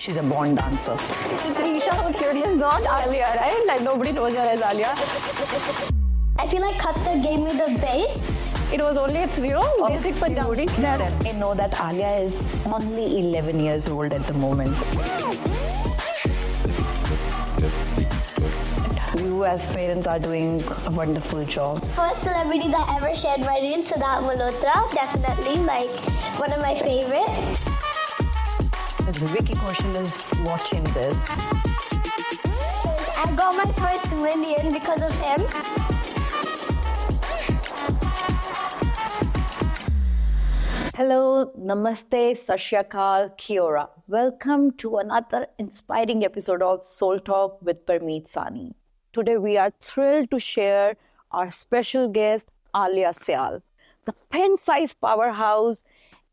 She's a born dancer. Isha was curious, not Alia, right? Like nobody knows her as Alia. I feel like Khatar gave me the base. It was only its, basic Punjabi. I know that Alia is only 11 years old at the moment. You as parents are doing a wonderful job. First celebrity that ever shared my reel, Siddharth Malhotra, definitely like one of my favorite. Vicky Kaushal is watching this. I got my first million because of him. Hello, Namaste, Sat Shri Akal, Kia ora. Welcome to another inspiring episode of Soul Talk with Parmeet Sahni. Today we are thrilled to share our special guest, Alia Syal, the pen-sized powerhouse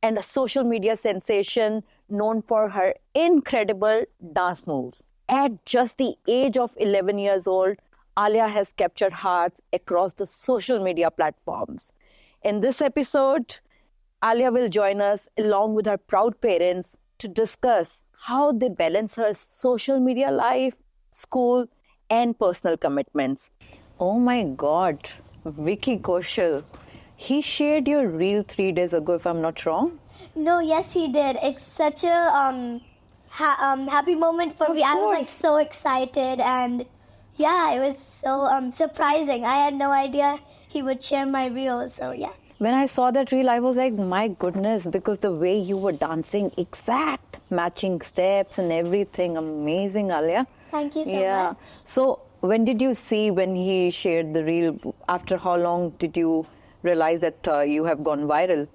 and a social media sensation known for her incredible dance moves. At just the age of 11 years old, Alia has captured hearts across the social media platforms. In this episode, Alia will join us along with her proud parents to discuss how they balance her social media life, school, and personal commitments. Oh my God, Vicky Kaushal. He shared your reel 3 days ago, if I'm not wrong. No, yes, he did. It's such a happy moment for me. I was like so excited, and yeah, it was so surprising. I had no idea he would share my reel. So yeah. When I saw that reel, I was like, my goodness, because the way you were dancing, exact matching steps and everything, amazing, Alia. Thank you so much. So when did you see when he shared the reel? After how long did you realize that you have gone viral?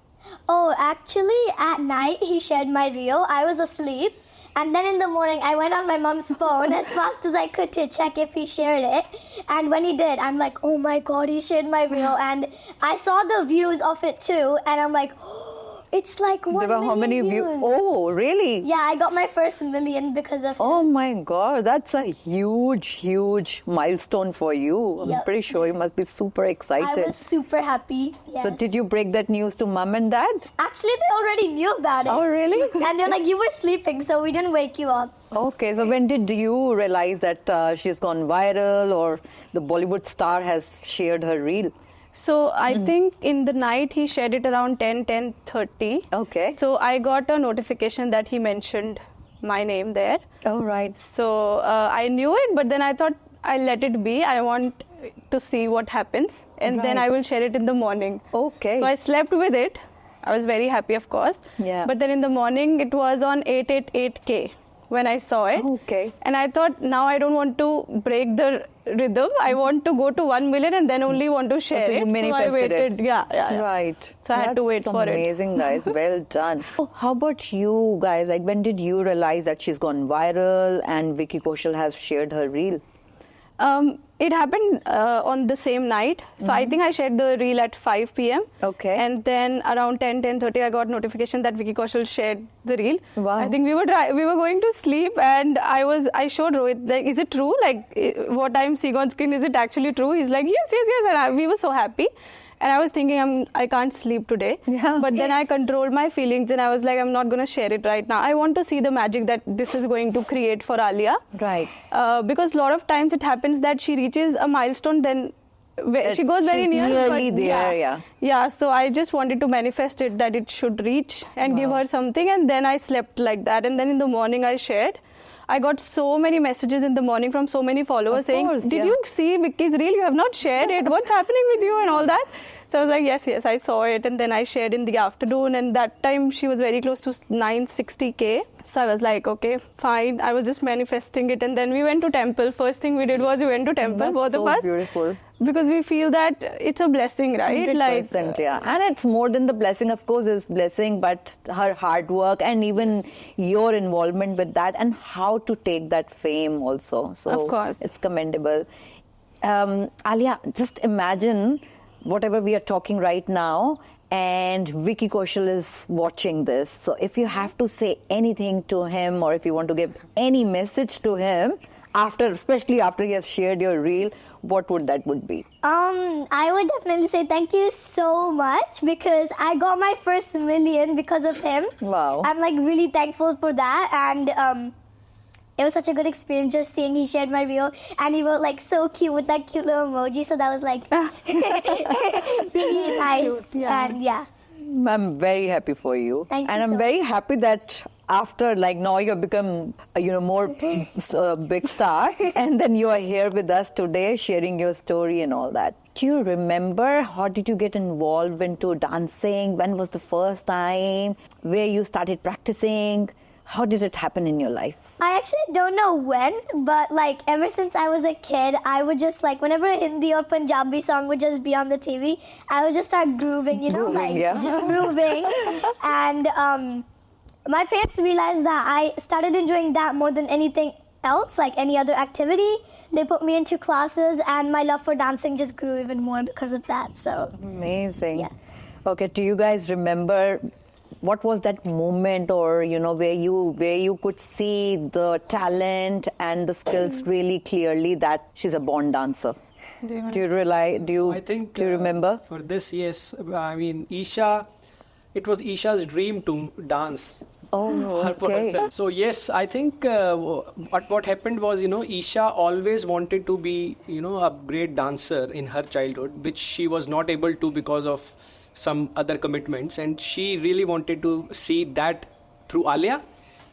Oh, actually, at night he shared my reel. I was asleep. And then in the morning, I went on my mom's phone as fast as I could to check if he shared it. And when he did, I'm like, oh my God, he shared my reel. And I saw the views of it too. And I'm like, oh, it's like 1 million How many views? Oh, really? Yeah, I got my first million because of Oh him. my God, that's a huge milestone for you. I'm Yep. pretty sure you must be super excited. I was super happy. Yes. So did you break that news to mom and dad? Actually, they already knew about it. Oh, really? And they're like, you were sleeping, so we didn't wake you up. Okay, so when did you realize that she's gone viral or the Bollywood star has shared her reel? So I think in the night he shared it around 10:30. Okay. So I got a notification that he mentioned my name there. Oh, right. So I knew it, but then I thought I'll let it be. I want to see what happens, and then Right. I will share it in the morning. Okay. So I slept with it. I was very happy, of course. Yeah. But then in the morning, it was on 888K when I saw it. Okay. And I thought, now I don't want to break the rhythm. I want to go to 1 million and then only want to share So you it. manifested so I waited. it. Yeah. Right. So I had to wait for it. That's amazing, guys. Well done. Oh, how about you guys? Like, when did you realize that she's gone viral and Vicky Kaushal has shared her reel? It happened on the same night. So I think I shared the reel at 5 p.m. Okay. And then around 10:30, I got notification that Vicky Kaushal shared the reel. Wow. I think we were going to sleep, and I showed Rohit, like, is it true? Like, what I'm seeing on screen, is it actually true? He's like, yes. And we were so happy. And I was thinking, I can't sleep today. Yeah. But then I controlled my feelings, and I was like, I'm not going to share it right now. I want to see the magic that this is going to create for Alia. Right. Because a lot of times it happens that she reaches a milestone, then she goes very she's near. nearly but there, yeah. Yeah, so I just wanted to manifest it, that it should reach and give her something. And then I slept like that. And then in the morning I shared. I got so many messages in the morning from so many followers saying, did you see Vicky's reel? You have not shared it. What's happening with you and all that? So I was like, yes, I saw it. And then I shared in the afternoon. And that time she was very close to 960K. So I was like, okay, fine. I was just manifesting it. And then we went to temple. First thing we did was we went to temple, both of us. Beautiful. Because we feel that it's a blessing, right? 100%, yeah. And it's more than the blessing, of course, is blessing, but her hard work and even your involvement with that and how to take that fame also. So of course. It's commendable. Alia, just imagine whatever we are talking right now, and Vicky Kaushal is watching this. So if you have to say anything to him, or if you want to give any message to him, especially after he has shared your reel, what would be? I would definitely say thank you so much, because I got my first million because of him. Wow. I'm like really thankful for that. And it was such a good experience just seeing he shared my reel and he wrote like so cute with that cute little emoji. So that was like really nice. And yeah. I'm very happy for you. Thank you and I'm so very happy that after, like, now you've become, more big star, and then you are here with us today sharing your story and all that. Do you remember how did you get involved into dancing? When was the first time? Where you started practicing? How did it happen in your life? I actually don't know when, but like ever since I was a kid, I would just like whenever a Hindi or Punjabi song would just be on the TV, I would just start grooving, grooving. And my parents realized that I started enjoying that more than anything else, like any other activity. They put me into classes, and my love for dancing just grew even more because of that. So amazing. Yeah. Okay, do you guys remember what was that moment, or where you could see the talent and the skills really clearly that she's a born dancer? Do you realize? I think, do you remember? For this, yes. I mean, it was Isha's dream to dance. Oh, For okay. herself. So yes, I think what happened was, Isha always wanted to be, a great dancer in her childhood, which she was not able to because of some other commitments, and she really wanted to see that through Alia.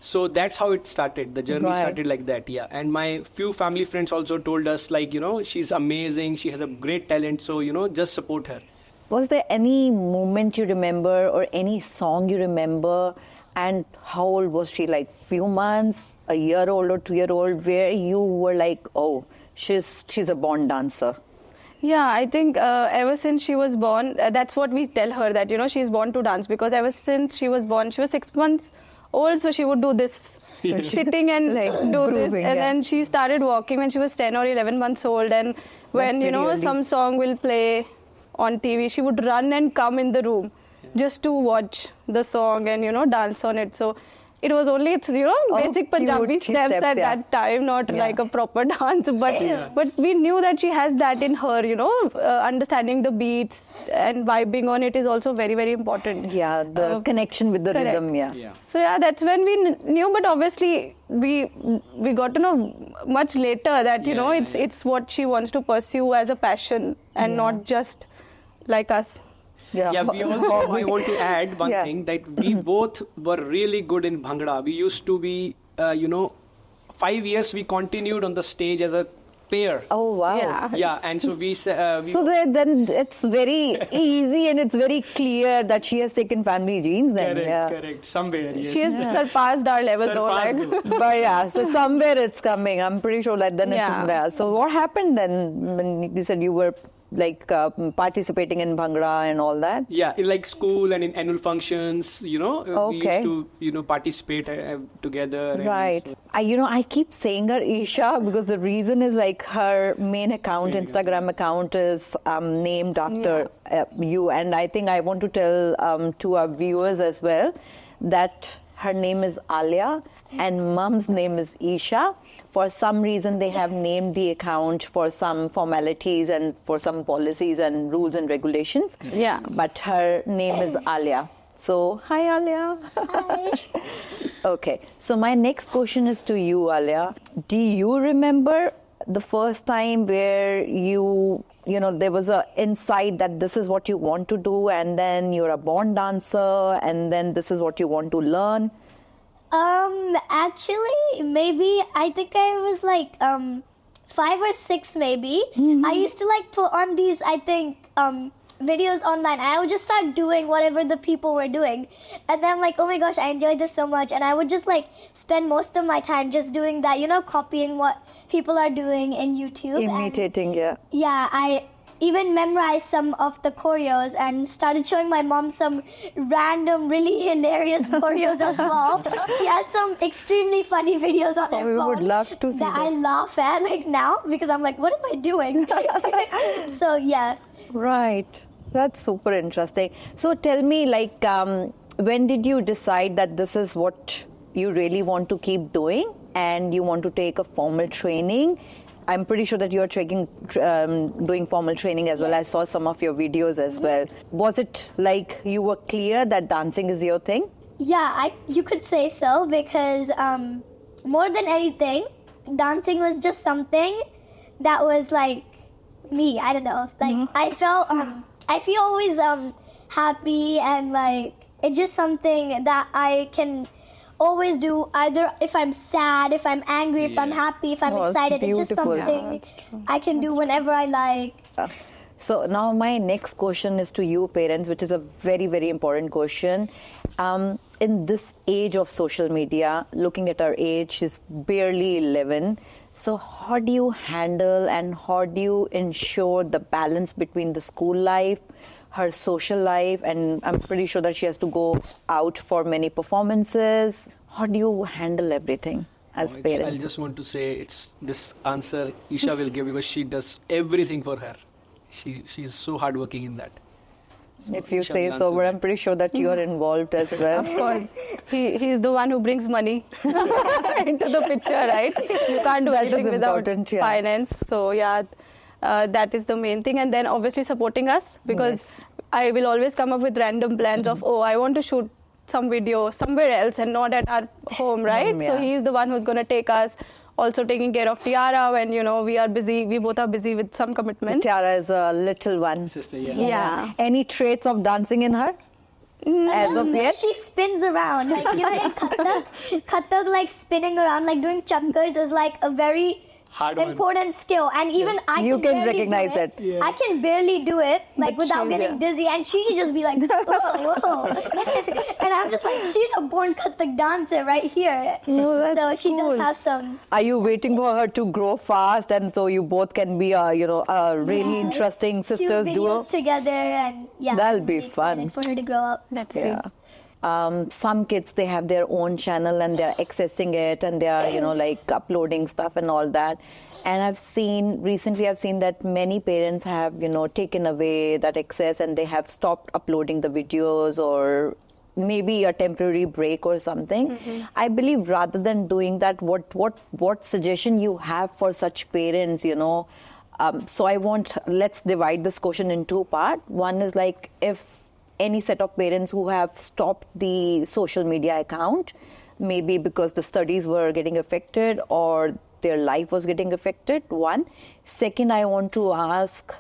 So that's how it started. The journey started like that, yeah. And my few family friends also told us, like, she's amazing, she has a great talent, so, just support her. Was there any moment you remember or any song you remember? And how old was she? Like few months, a year old or 2 year old, where you were like, oh, she's a born dancer? Yeah, I think ever since she was born, that's what we tell her, that, she's born to dance, because ever since she was born, she was 6 months old, so she would do this, sitting and like do this. grooving, And yeah. then she started walking when she was 10 or 11 months old. And when, That's pretty early. some song will play on TV, she would run and come in the room just to watch the song and, dance on it. So it was only, basic Punjabi cute steps steps, at yeah. that time, not like a proper dance. But we knew that she has that in her, understanding the beats and vibing on it is also very, very important. Yeah, the connection with the correct. rhythm, yeah. So yeah, that's when we knew, but obviously we got to know much later that, it's what she wants to pursue as a passion and not just like us. Yeah, we also, I want to add one thing, that we both were really good in Bhangra. We used to be, 5 years we continued on the stage as a pair. Oh, wow. Yeah. And so we So then it's very easy and it's very clear that she has taken family genes then. Correct. Somewhere, yes. She has surpassed our level though. Like. But yeah, so somewhere it's coming. I'm pretty sure that then it's there. So what happened then when you said you were like participating in Bhangra and all that? Yeah, in like school and in annual functions, we used to, participate together. Right. So. I keep saying her Isha because the reason is like her main account, Instagram account is named after you. And I think I want to tell to our viewers as well that her name is Alia and mom's name is Isha. For some reason, they have named the account for some formalities and for some policies and rules and regulations. Yeah. But her name is Alia. So, hi, Alia. Hi. Okay. So, my next question is to you, Alia. Do you remember the first time where there was a insight that this is what you want to do, and then you're a born dancer, and then this is what you want to learn? Actually, maybe I think I was like 5 or 6 maybe. I used to like put on these, I think, videos online. I would just start doing whatever the people were doing. And then I'm like, oh my gosh, I enjoyed this so much. And I would just like spend most of my time just doing that, copying what people are doing in YouTube. Imitating, Yeah, I even memorized some of the choreos and started showing my mom some random, really hilarious choreos as well. She has some extremely funny videos on her phone. We would love to see that. I laugh at like now because I'm like, what am I doing? So yeah. Right. That's super interesting. So tell me, like, when did you decide that this is what you really want to keep doing and you want to take a formal training? I'm pretty sure that you're doing formal training as well. I saw some of your videos as well. Was it like you were clear that dancing is your thing? Yeah, you could say so because more than anything, dancing was just something that was like me. I don't know. Like I feel always happy, and like it's just something that I can always do, either if I'm sad, if I'm angry, if I'm happy, if I'm excited. It's just something I can do whenever I like. So now my next question is to you parents, which is a very, very important question. In this age of social media, looking at our age, she's barely 11. So how do you handle and how do you ensure the balance between the school life, her social life, and I'm pretty sure that she has to go out for many performances. How do you handle everything as parents? I just want to say it's this answer Isha will give because she does everything for her. She's so hardworking in that. So if you say so, but I'm pretty sure that you are involved as well. Of course. He's the one who brings money into the picture, right? You can't do anything without finance. So that is the main thing. And then obviously supporting us, because I will always come up with random plans of, I want to shoot some video somewhere else and not at our home, right? So he's the one who's going to take us. Also taking care of Tiara when, we are busy. We both are busy with some commitment. Tiara is a little one. Sister, Any traits of dancing in her? As of yet? She spins around. Like, in Kathak, like spinning around, like doing chakkars is like a very important skill, and even I can recognize it. I can barely do it, like without getting dizzy, and she can just be like, whoa. And I'm just like, she's a born Kathak dancer right here. So she does have some. Are you waiting for her to grow fast, and so you both can be a really interesting sisters duo together, and that'll be fun for her to grow up. Let's see. Some kids, they have their own channel and they're accessing it and they are, like uploading stuff and all that. And recently I've seen that many parents have, taken away that access and they have stopped uploading the videos, or maybe a temporary break or something. I believe rather than doing that, what suggestion you have for such parents, So let's divide this question in two parts. One is like, if any set of parents who have stopped the social media account, maybe because the studies were getting affected or their life was getting affected. One. Second, I want to ask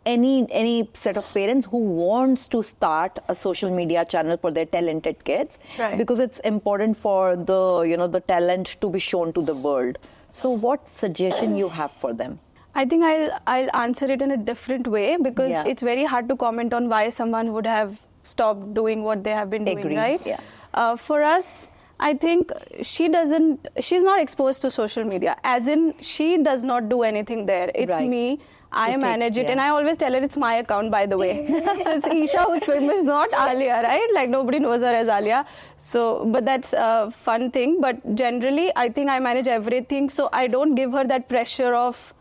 any set of parents who wants to start a social media channel for their talented kids, because it's important for the talent to be shown to the world. So what suggestion you have for them? I think I'll answer it in a different way, because it's very hard to comment on why someone would have stopped doing what they have been doing, right? Yeah. For us, I think she's not exposed to social media, as in she does not do anything there. It's me. I manage it, and I always tell her it's my account, by the way. So it's Isha who's famous, not Alia, right? Like nobody knows her as Alia. So, but that's a fun thing. But generally, I think I manage everything, so I don't give her that pressure of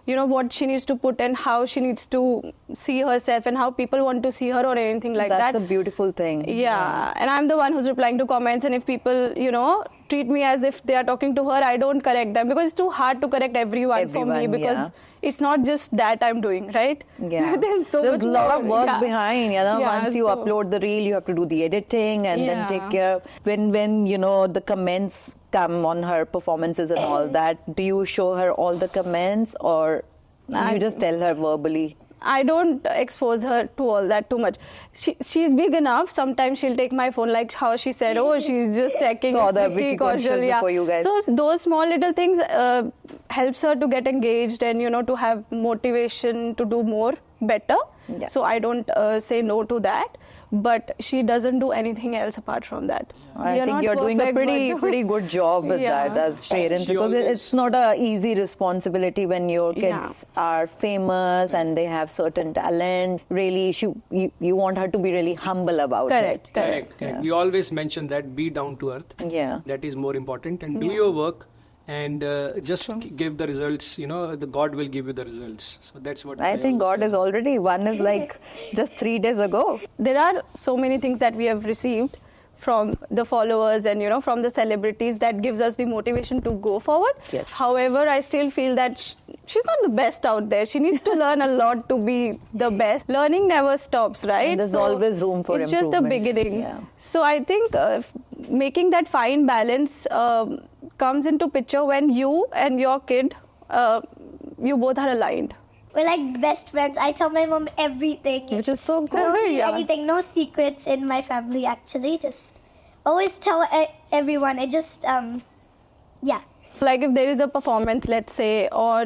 what she needs to put and how she needs to see herself and how people want to see her or anything like that. That's a beautiful thing. Yeah. And I'm the one who's replying to comments, and if people, treat me as if they are talking to her, I don't correct them, because it's too hard to correct everyone for me, because it's not just that I'm doing, right? Yeah. There's a lot of work behind, once you upload the reel, you have to do the editing and then take care. When the comments come on her performances and all that, do you show her all the comments, or you just tell her verbally? I don't expose her to all that too much. She's big enough. Sometimes she'll take my phone, like how she said, she's just checking. Saw the Vicky Kaushal before you guys. So those small little things helps her to get engaged and, to have motivation to do more better. Yeah. So I don't say no to that. But she doesn't do anything else apart from that. I think you're doing a pretty good job with that as parents, because it's not an easy responsibility when your kids are famous and they have certain talent. Really, you want her to be really humble about it. Correct. Yeah. We always mention that be down to earth. Yeah. That is more important. And do your work. And just give the results, the God will give you the results. So that's what I think God is already, one is like just 3 days ago. There are so many things that we have received from the followers and, from the celebrities that gives us the motivation to go forward. Yes. However, I still feel that she's not the best out there. She needs to learn a lot to be the best. Learning never stops, right? And there's always room for improvement. It's just the improvement. beginning. Yeah. So I think making that fine balance comes into picture when you and your kid, you both are aligned. We're like best friends. I tell my mom everything. Which is so No good. need anything, no secrets in my family actually. Just always tell everyone. It just, yeah. Like if there is a performance, let's say, or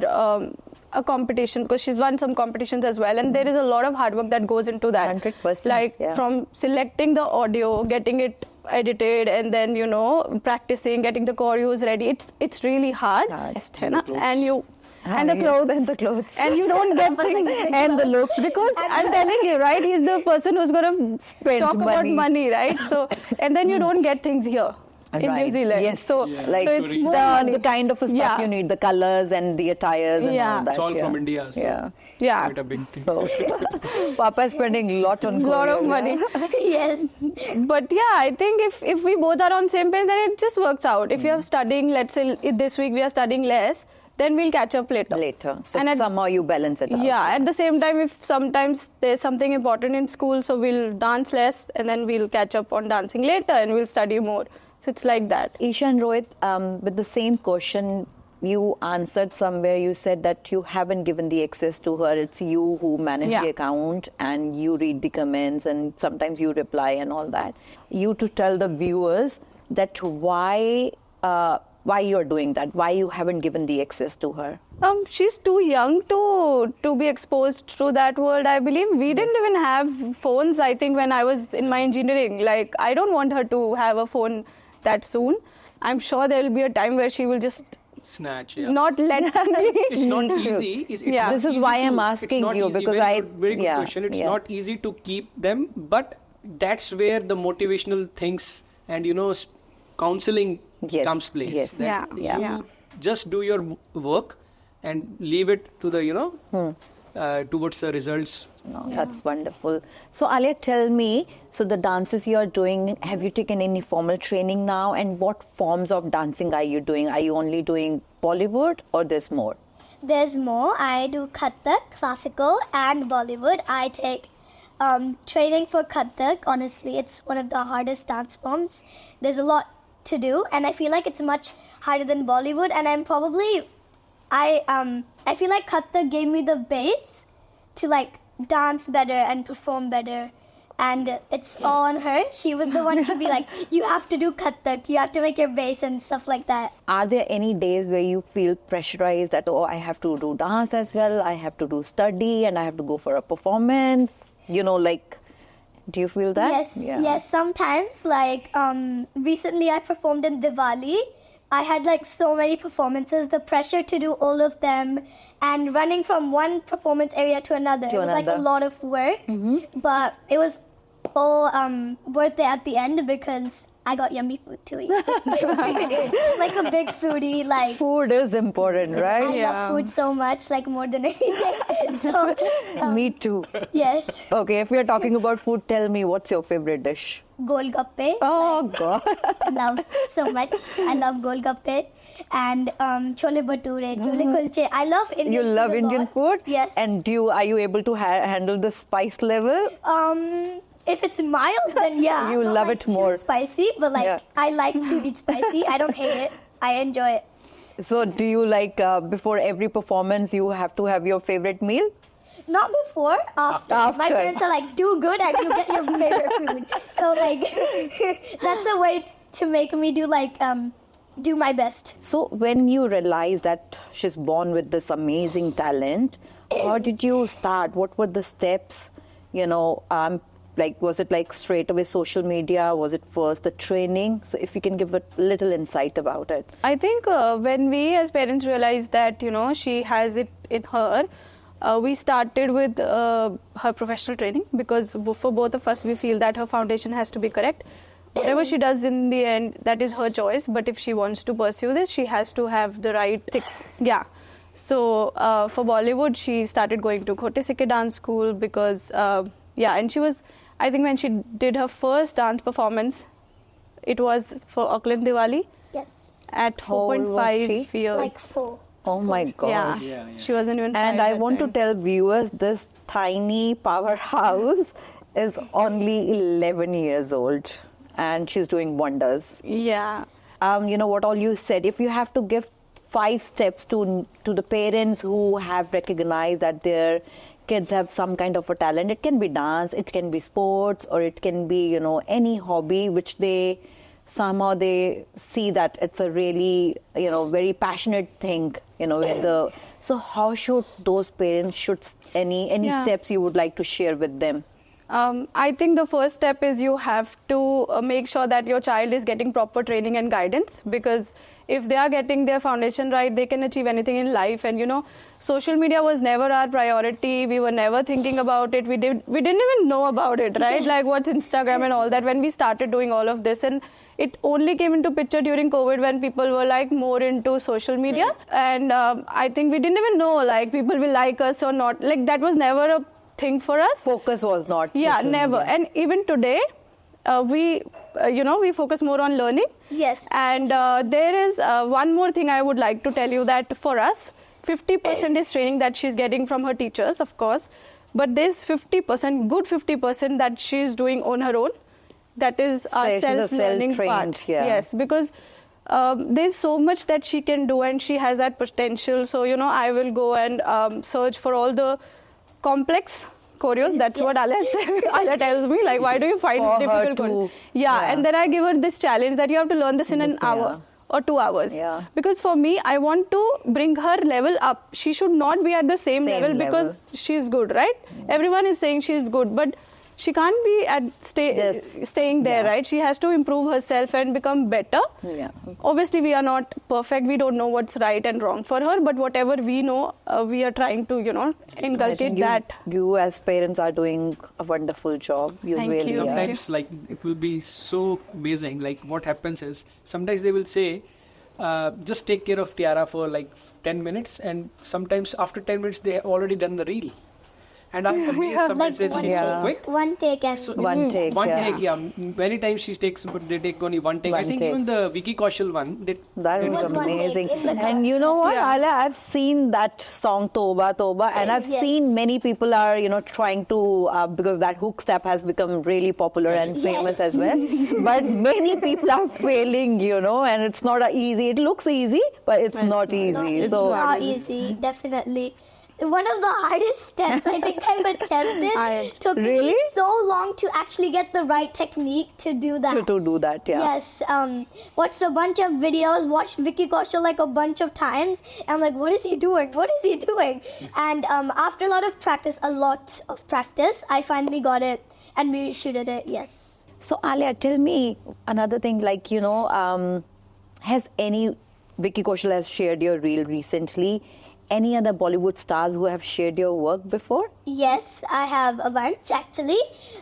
a competition, because she's won some competitions as well, and there is a lot of hard work that goes into that. 100%. Like from selecting the audio, getting it edited, and then practicing, getting the choreos ready. It's really hard. And you. And the clothes. And the clothes. And you don't get things. And the look. Because I'm telling you, right, he's the person who's going to Spend talk about money, right? So, and then you don't get things here in New Zealand. Yes. So, like so it's more money. the kind of stuff you need, the colors and the attires and all that. It's all from India. So Yeah. quite a big thing. So, Papa is spending a lot on lot of choreo, money. Yes. But yeah, I think if we both are on same page, then it just works out. If you are studying, let's say this week we are studying less, then we'll catch up later. So And somehow you balance it out. Yeah, at the same time, if sometimes there's something important in school, so we'll dance less and then we'll catch up on dancing later and we'll study more. So it's like that. Isha and Rohit, with the same question, you answered somewhere, you said that you haven't given the access to her. It's you who manage the account and you read the comments and sometimes you reply and all that. You to tell the viewers that why you're doing that, why you haven't given the access to her. She's too young to be exposed to that world, I believe. We didn't even have phones, I think, when I was in my engineering. Like, I don't want her to have a phone that soon. I'm sure there will be a time where she will just Snatch, not let me. It's not easy. It's not This is easy why I'm asking it's not you, easy. because Very good question. It's not easy to keep them, but that's where the motivational things and counseling comes place. Yes. That Yeah. You just do your work and leave it to the towards the results. No, that's wonderful. So Alia, tell me, so the dances you're doing, have you taken any formal training now, and what forms of dancing are you doing? Are you only doing Bollywood or there's more? There's more. I do Kathak, classical, and Bollywood. I take training for Kathak. Honestly, it's one of the hardest dance forms. There's a lot to do, and I feel like it's much harder than Bollywood. And I feel like Kathak gave me the base to like dance better and perform better. And it's all on her. She was the one to be like, you have to do Kathak, you have to make your base and stuff like that. Are there any days where you feel pressurized that, I have to do dance as well, I have to do study, and I have to go for a performance? Do you feel that? Yes, sometimes. Like, recently I performed in Diwali. I had like so many performances, the pressure to do all of them, and running from one performance area to another. It was like a lot of work, but it was all worth it at the end because I got yummy food to eat. Like a big foodie, like Food is important, right? I love food so much, like more than anything. So Me too. yes, Okay, if we are talking about food, tell me, what's your favorite dish? golgappe. Oh, God. Love so much. I love golgappe and chole bhature, chole kulche. I love Indian You food love a Indian lot. food? Yes. And are you able to handle the spice level? If it's mild, then yeah. You not love like it more. Too spicy, but like I like to eat spicy. I don't hate it. I enjoy it. So do you before every performance you have to have your favorite meal? Not before, after. My parents are like, do good and you get your favorite food. So like, that's a way to make me do do my best. So when you realize that she's born with this amazing talent, how did you start? What were the steps? Was it like straight away social media? Was it first the training? So if you can give a little insight about it. I think when we as parents realized that, she has it in her, we started with her professional training, because for both of us, we feel that her foundation has to be correct. Whatever she does in the end, that is her choice. But if she wants to pursue this, she has to have the right things. Yeah. So for Bollywood, she started going to Khote Sikke dance school because, and she was, I think when she did her first dance performance, it was for Auckland Diwali. Yes. At How old was 4.5 years. Like 4. Oh my God. Yeah. She wasn't even 5 And I at want that to time. tell viewers, this tiny powerhouse is only 11 years old and she's doing wonders. Yeah. what all you said. If you have to give 5 steps to the parents who have recognized that their kids have some kind of a talent, it can be dance, it can be sports, or it can be, any hobby which they somehow they see that it's a really, very passionate thing, so how should those parents, any steps you would like to share with them? I think the first step is you have to make sure that your child is getting proper training and guidance, because if they are getting their foundation right, they can achieve anything in life. And social media was never our priority. We were never thinking about it. We didn't even know about it, right? Like what's Instagram and all that when we started doing all of this. And it only came into picture during COVID when people were like more into social media. Right. And I think we didn't even know like people will like us or not. Like that was never a thing for us. Focus was not. Yeah, never. Media. And even today, we focus more on learning. Yes. And there is one more thing I would like to tell you, that for us, 50% is training that she's getting from her teachers, of course. But there's 50%, good 50% that she's doing on her own. That is our self-learning part. Yeah. Yes, because there's so much that she can do and she has that potential. So, I will go and search for all the complex choreos. That's what Alia tells me. Like, why do you find it difficult? Yeah, and then I give her this challenge that you have to learn this in an hour or 2 hours. Yeah. Because for me, I want to bring her level up. She should not be at the same level because she's good, right? Everyone is saying she's good, but she can't be at staying there, right? She has to improve herself and become better. Yeah. Obviously, we are not perfect. We don't know what's right and wrong for her. But whatever we know, we are trying to, inculcate that. You as parents are doing a wonderful job. Thank you. Sometimes, like, it will be so amazing. Like, what happens is, sometimes they will say, just take care of Tiara for like 10 minutes. And sometimes after 10 minutes, they have already done the reel. And I'm amazed sometimes it's so quick. One take and one take. Many times she takes, but they take only one take. I think even the Vicky Kaushal one, that was amazing. And you know what, Alia, I've seen that song Toba Toba, and I've seen many people are, trying to, because that hook step has become really popular and famous as well. But many people are failing, and it's not easy. It looks easy, but it's not easy. It's not easy, definitely. One of the hardest steps I think I've attempted took me so long to actually get the right technique to do that. To do that, Yes. Watched a bunch of videos, watched Vicky Kaushal like a bunch of times. And I'm like, what is he doing? What is he doing? And after a lot of practice, I finally got it and we shooted it, yes. So Alia, tell me another thing, like, has Vicky Kaushal has shared your reel recently? Any other Bollywood stars who have shared your work before? Yes, I have a bunch actually.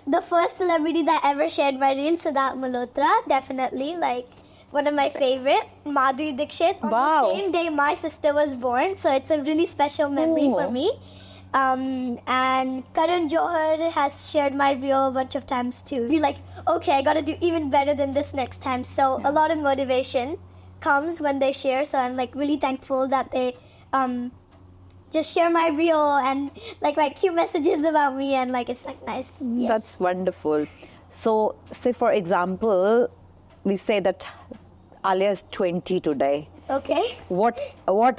The first celebrity that ever shared my reel, Siddharth Malhotra, definitely, like one of my favorite. Madhuri Dixit. On the same day my sister was born, so it's a really special memory for me. And Karan Johar has shared my reel a bunch of times too. We're like, okay, I gotta do even better than this next time. So a lot of motivation comes when they share. So I'm like really thankful that they just share my reel and like write cute messages about me, and like it's like nice. Yes. That's wonderful. So say for example, we say that Alia is 20 today. Okay. What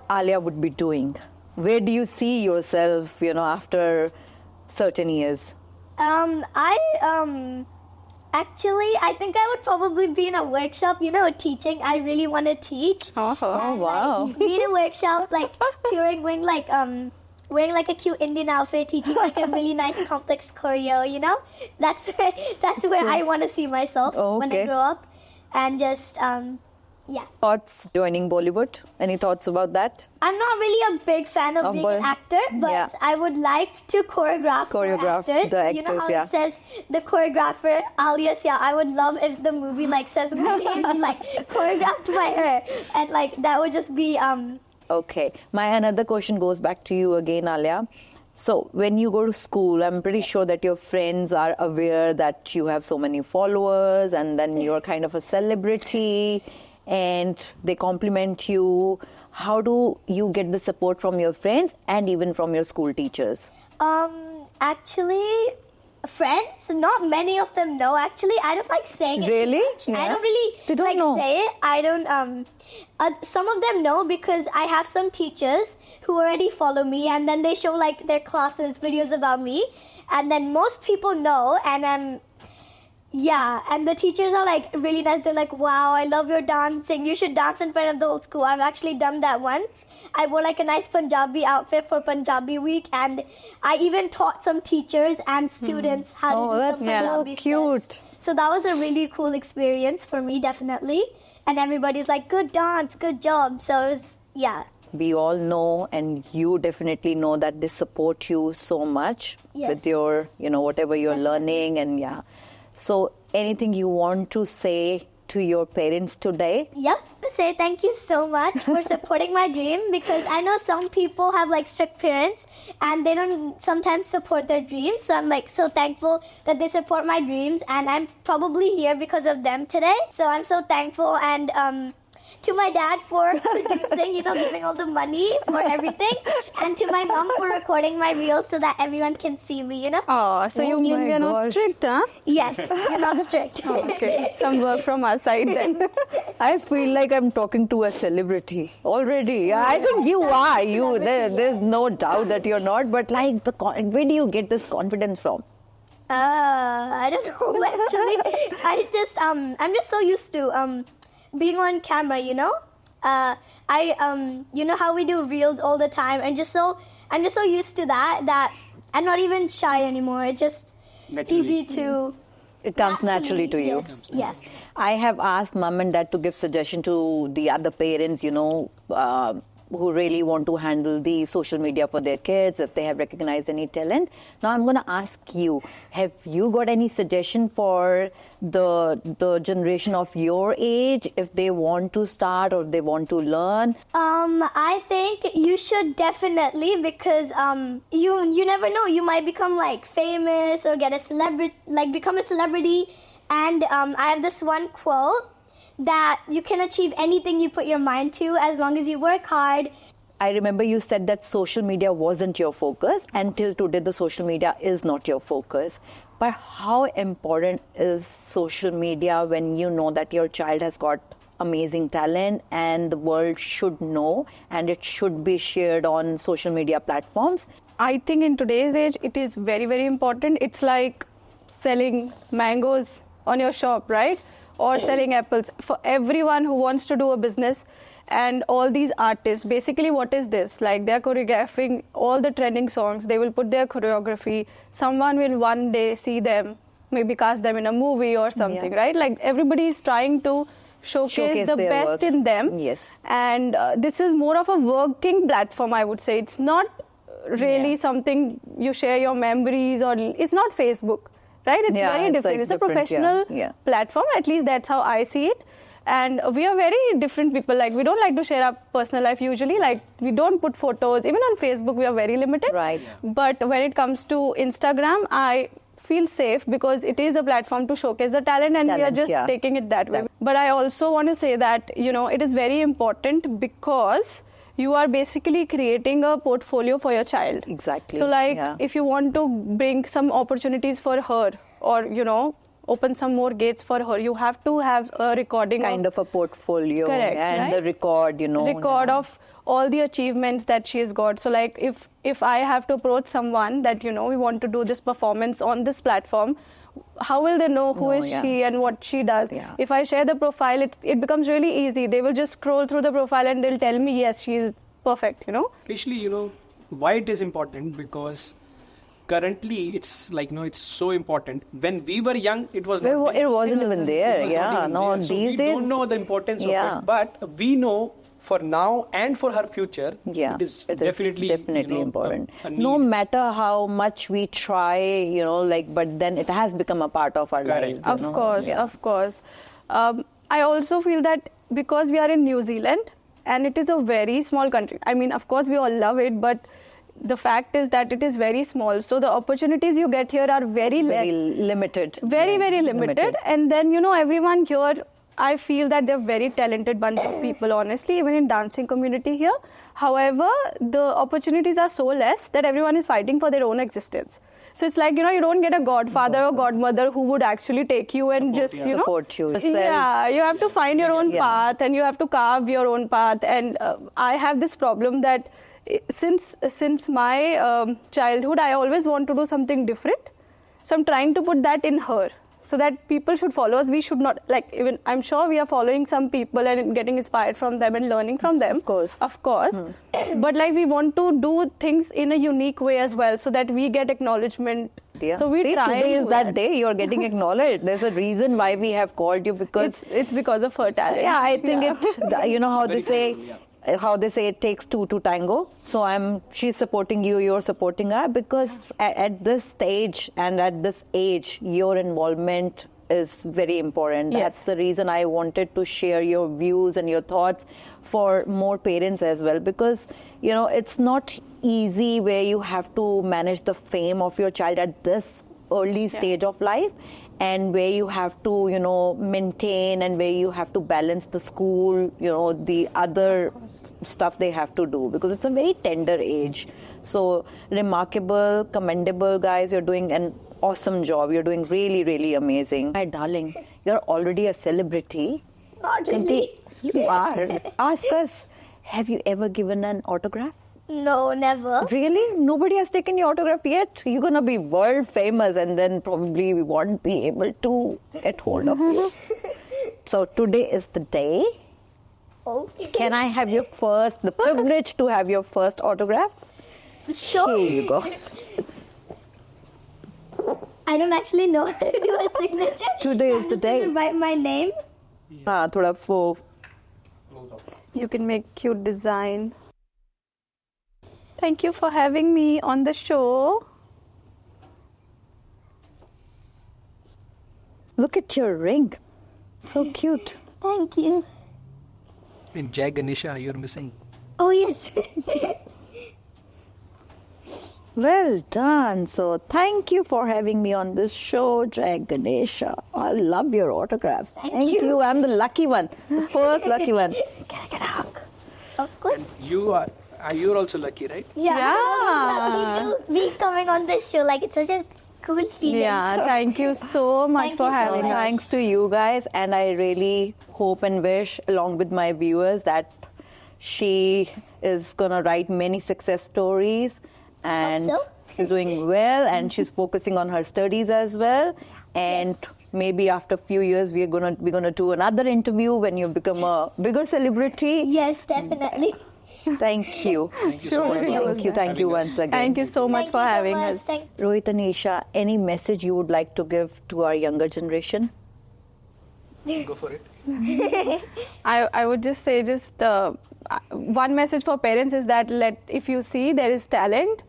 Alia would be doing? Where do you see yourself, after certain years? Actually, I think I would probably be in a workshop, teaching. I really want to teach. Oh, wow. Like, be in a workshop, like touring, wearing like a cute Indian outfit, teaching like a really nice complex choreo, That's where I want to see myself when I grow up. And just, Thoughts joining Bollywood? Any thoughts about that? I'm not really a big fan of being an actor, but I would like to choreograph for actors. The actors, you know how it says the choreographer, alias, I would love if the movie like says my name, like choreographed by her. And like that would just be... Okay. My another question goes back to you again, Alia. So when you go to school, I'm pretty sure that your friends are aware that you have so many followers and then you're kind of a celebrity and they compliment you. How do you get the support from your friends and even from your school teachers? Actually, friends. Not many of them know, actually. I don't like saying it. Really? Too much. Yeah. I don't really They don't like know. say it. I don't. Some of them know because I have some teachers who already follow me, and then they show like their classes videos about me, and then most people know, and yeah, and the teachers are like really nice. They're like, wow, I love your dancing. You should dance in front of the whole school. I've actually done that once. I wore like a nice Punjabi outfit for Punjabi week, and I even taught some teachers and students how to do that's some so Punjabi cute. steps. So that was a really cool experience for me, definitely. And everybody's like, good dance, good job. So it was, yeah. We all know, and you definitely know, that they support you so much Yes. with your, whatever you're learning, and yeah. So anything you want to say to your parents today? Yep. Say thank you so much for supporting my dream, because I know some people have like strict parents and they don't sometimes support their dreams. So I'm like so thankful that they support my dreams, and I'm probably here because of them today. So I'm so thankful, and to my dad for producing, giving all the money for everything, and to my mom for recording my reels so that everyone can see me, Oh, so you mean my we're not gosh. strict, huh? Yes, you're not strict. Okay, some work from our side then. I feel like I'm talking to a celebrity already. I think you are. There's no doubt that you're not. But like, where do you get this confidence from? I don't know actually. I'm just so used to being on camera, you know how we do reels all the time, and I'm just so used to that I'm not even shy anymore. It's just Naturally. easy to. It comes naturally to you. Yes, yeah. I have asked mom and dad to give suggestion to the other parents, who really want to handle the social media for their kids, if they have recognized any talent. Now I'm going to ask you, have you got any suggestion for the generation of your age, if they want to start or they want to learn? I think you should definitely, because you never know, you might become like famous or get a celebrity, like become a celebrity. And I have this one quote that you can achieve anything you put your mind to as long as you work hard. I remember you said that social media wasn't your focus. Until today, the social media is not your focus. But how important is social media when you know that your child has got amazing talent and the world should know, and it should be shared on social media platforms? I think in today's age, it is very, very important. It's like selling mangoes on your shop, right? Or selling apples. For everyone who wants to do a business, and all these artists, basically what is this? Like, they're choreographing all the trending songs. They will put their choreography. Someone will one day see them, maybe cast them in a movie or something, right? Like, everybody is trying to showcase the their best work. in them. Yes. And this is more of a working platform, I would say. It's not really something you share your memories, or it's not Facebook. Right? It's very different. It's a professional platform. At least that's how I see it. And we are very different people. Like, we don't like to share our personal life usually. Like, we don't put photos. Even on Facebook, we are very limited. Right. But when it comes to Instagram, I feel safe because it is a platform to showcase the talent, and we are just taking it that way. But I also want to say that, it is very important because you are basically creating a portfolio for your child. Exactly. So, if you want to bring some opportunities for her, or, open some more gates for her, you have to have a recording of a portfolio. Correct, and right? the record, Record of all the achievements that she's got. So, like, if I have to approach someone that, we want to do this performance on this platform, how will they know who is she and what she does? If I share the profile, it becomes really easy. They will just scroll through the profile and they'll tell me, yes, she is perfect, Especially, why it is important, because currently it's like, it's so important. When we were young, it was not there. It wasn't even there. It was not even there. So these we days don't know the importance of it, but we know for now and for her future, it is definitely important. A No need. matter how much we try, but then it has become a part of our lives. Of course. I also feel that because we are in New Zealand and it is a very small country. I mean, of course, we all love it, but the fact is that it is very small. So the opportunities you get here are very limited. Very limited. And then, everyone here, I feel that they're very talented bunch of people, honestly, even in dancing community here. However, the opportunities are so less that everyone is fighting for their own existence. So it's like, you don't get a godfather or godmother who would actually take you and support you. Yeah, you have to find your own path and you have to carve your own path. And I have this problem that since my childhood, I always want to do something different. So I'm trying to put that in her, so that people should follow us. We should not, even I'm sure we are following some people and getting inspired from them and learning from them. Of course. But we want to do things in a unique way as well, so that we get acknowledgement. Yeah. So we try. Today is that day you're getting acknowledged. There's a reason why we have called you, because it's because of her talent. Yeah, I think how they say it takes two to tango. So she's supporting you, you're supporting her, because at this stage and at this age, your involvement is very important. Yes. That's the reason I wanted to share your views and your thoughts for more parents as well, because it's not easy where you have to manage the fame of your child at this early stage of life, and where you have to maintain, and where you have to balance the school, the other stuff they have to do, because it's a very tender age. So remarkable, commendable, guys. You're doing an awesome job. You're doing really, really amazing. My darling, you're already a celebrity. Not really. You are. Ask us, have you ever given an autograph? No, never. Really? Nobody has taken your autograph yet? You're going to be world famous, and then probably we won't be able to get hold of you. So today is the day. Oh. Can I have the privilege to have your first autograph? Sure. Here you go. I don't actually know how to do a signature. Today is the day. I'm just gonna write my name. You can make cute design. Thank you for having me on the show. Look at your ring. So cute. Thank you. In Jai Ganesha, you're missing. Oh, yes. Well done. So thank you for having me on this show, Jai Ganesha. I love your autograph. Thank you. I'm the lucky one. The first lucky one. Can I get a hug? Of course. You're also lucky, right? Yeah. I'm lucky to be coming on this show. It's such a cool feeling. Yeah, thank you so much Thank for you so having much. us. Thanks to you guys, and I really hope and wish, along with my viewers, that she is gonna write many success stories, and Hope so. she's doing well, and she's focusing on her studies as well. And maybe after a few years, we're gonna do another interview when you become a bigger celebrity. Yes, definitely. Thank you. Thank you once again. Thank you so much Thank for you so having much. us. Rohit and Isha, any message you would like to give to our younger generation? Go for it. I would just say one message for parents is that if you see there is talent,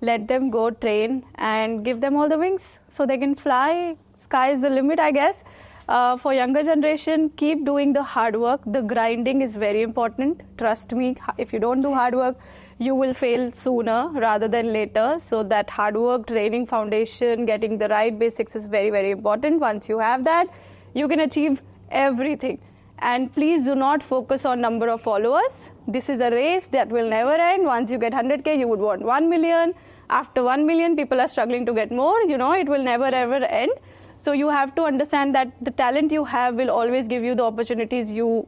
let them go train and give them all the wings so they can fly. Sky is the limit, I guess. For younger generation, keep doing the hard work. The grinding is very important. Trust me, if you don't do hard work, you will fail sooner rather than later. So that hard work, training, foundation, getting the right basics is very, very important. Once you have that, you can achieve everything. And please do not focus on number of followers. This is a race that will never end. Once you get 100K, you would want 1 million. After 1 million, people are struggling to get more. It will never ever end. So you have to understand that the talent you have will always give you the opportunities you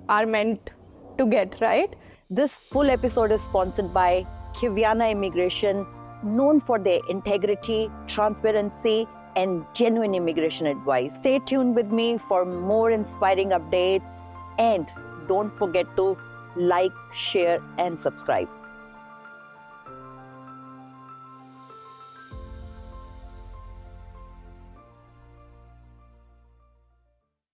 are meant to get, right? This full episode is sponsored by Kiviana Immigration, known for their integrity, transparency, and genuine immigration advice. Stay tuned with me for more inspiring updates, and don't forget to like, share, and subscribe.